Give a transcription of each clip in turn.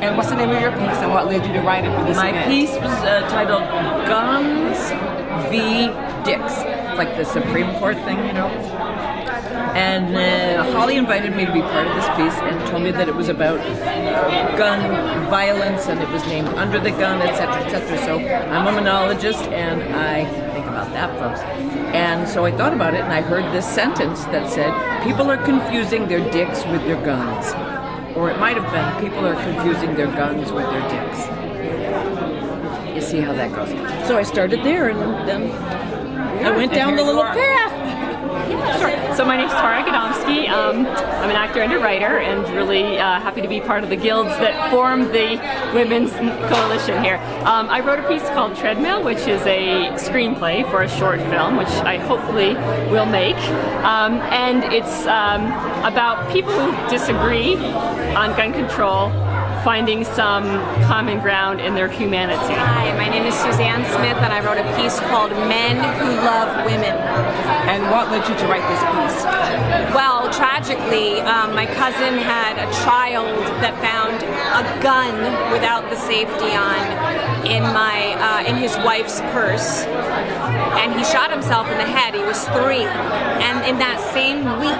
And what's the name of your piece and what led you to write it for this My event? piece was titled Guns v. Dicks. It's like the Supreme Court thing, you know. And Holly invited me to be part of this piece and told me that it was about gun violence and it was named Under the Gun, etc., etc. So I'm a monologist and I think about that, folks. And so I thought about it and I heard this sentence that said, people are confusing their dicks with their guns. Or it might have been, people are confusing their guns with their dicks. You see how that goes. So I started there and then I went down the little path. Sure. So my name's Tara Godomsky. I'm an actor and a writer, and really happy to be part of the guilds that form the Women's Coalition here. I wrote a piece called Treadmill, which is a screenplay for a short film, which I hopefully will make. And it's about people who disagree on gun control, finding some common ground in their humanity. Hi, my name is Suzanne Smith and I wrote a piece called Men Who Love Women. And what led you to write this piece? Well, tragically, my cousin had a child that found a gun without the safety on in his wife's purse, and he shot himself in the head. He was 3, and in that same week,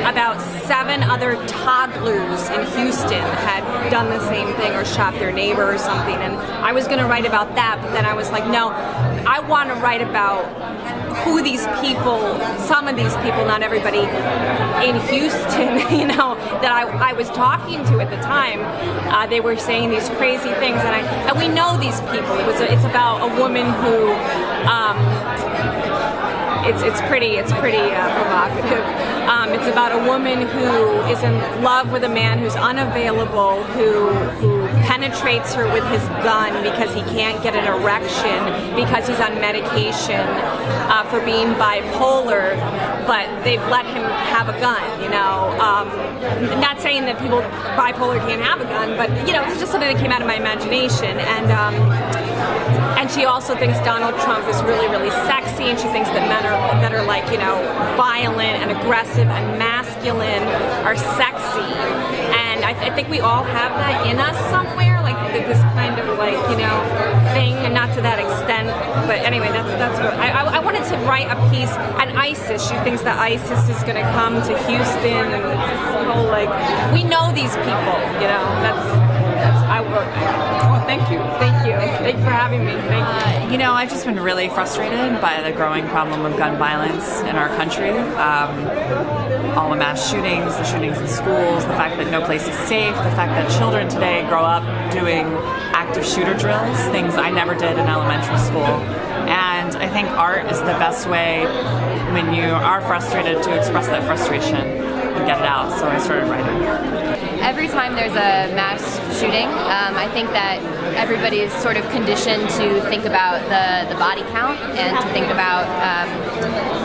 about 7 other toddlers in Houston had done the same thing or shot their neighbor or something. And I was going to write about that, but then I was like, no, I want to write about who these people, some of these people, not everybody in Houston, you know, that I was talking to at the time. They were saying these crazy things, and we know these people. It's about a woman who. It's pretty provocative. It's about a woman who is in love with a man who's unavailable, who penetrates her with his gun because he can't get an erection because he's on medication for being bipolar, but they've let him have a gun, you know. Not saying that people bipolar can't have a gun, but you know, it's just something that came out of my imagination. And she also thinks Donald Trump is really, really sexy, and she thinks that men that are like, you know, violent and aggressive and masculine are sexy. And I think we all have that in us somewhere, like this kind of like, you know, thing, and not to that extent. But anyway, that's what I wanted to write a piece. And ISIS, she thinks that ISIS is going to come to Houston, and it's this whole like, we know these people, you know. That's I wrote. Oh, thank you. Thank you. Thank you for having me. Thank you. You know, I've just been really frustrated by the growing problem of gun violence in our country. All the mass shootings, the shootings in schools, the fact that no place is safe, the fact that children today grow up doing active shooter drills, things I never did in elementary school. And I think art is the best way when you are frustrated to express that frustration and get it out. So I started writing. Every time there's a mass shooting, I think that everybody is sort of conditioned to think about the body count and to think about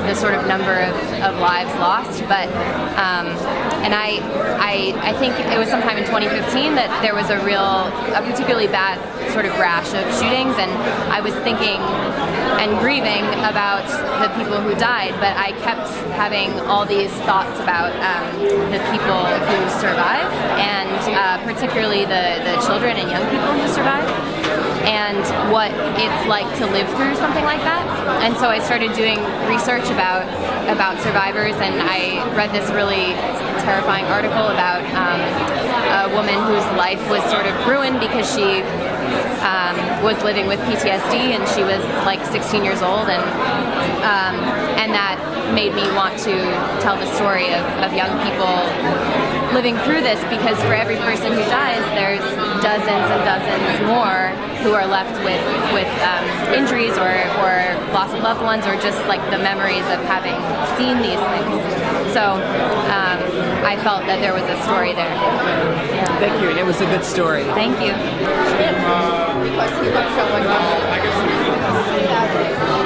the sort of number of lives lost. But and I think it was sometime in 2015 that there was a particularly bad sort of rash of shootings, and I was thinking and grieving about the people who died, but I kept having all these thoughts about the people who survived, and particularly the children and young people who survived, and what it's like to live through something like that. And so I started doing research about survivors, and I read this really terrifying article about a woman whose life was sort of ruined because she was living with PTSD, and she was like 16 years old, and that made me want to tell the story of young people living through this, because for every person who dies, there's dozens and dozens more who are left with injuries or loss of loved ones, or just like the memories of having seen these things. So I felt that there was a story there. Thank you, and it was a good story. Thank you. Because he looked so unusual.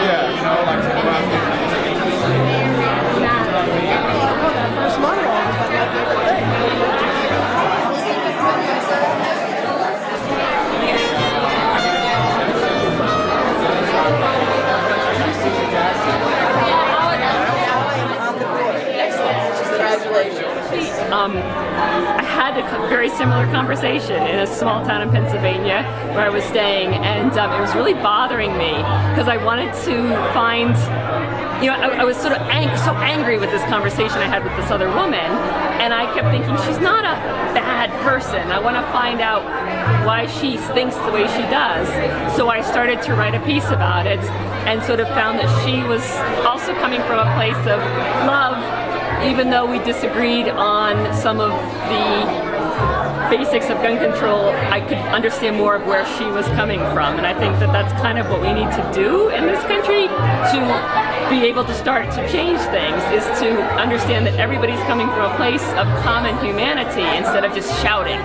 Yeah, you know, like first monologue was like my favorite thing. Congratulations. I had a very similar conversation in a small town in Pennsylvania where I was staying, and it was really bothering me because I wanted to find, I was sort of so angry with this conversation I had with this other woman, and I kept thinking, she's not a bad person. I want to find out why she thinks the way she does. So I started to write a piece about it and sort of found that she was also coming from a place of love, even though we disagreed on some of the basics of gun control. I could understand more of where she was coming from, and I think that that's kind of what we need to do in this country to be able to start to change things, is to understand that everybody's coming from a place of common humanity instead of just shouting.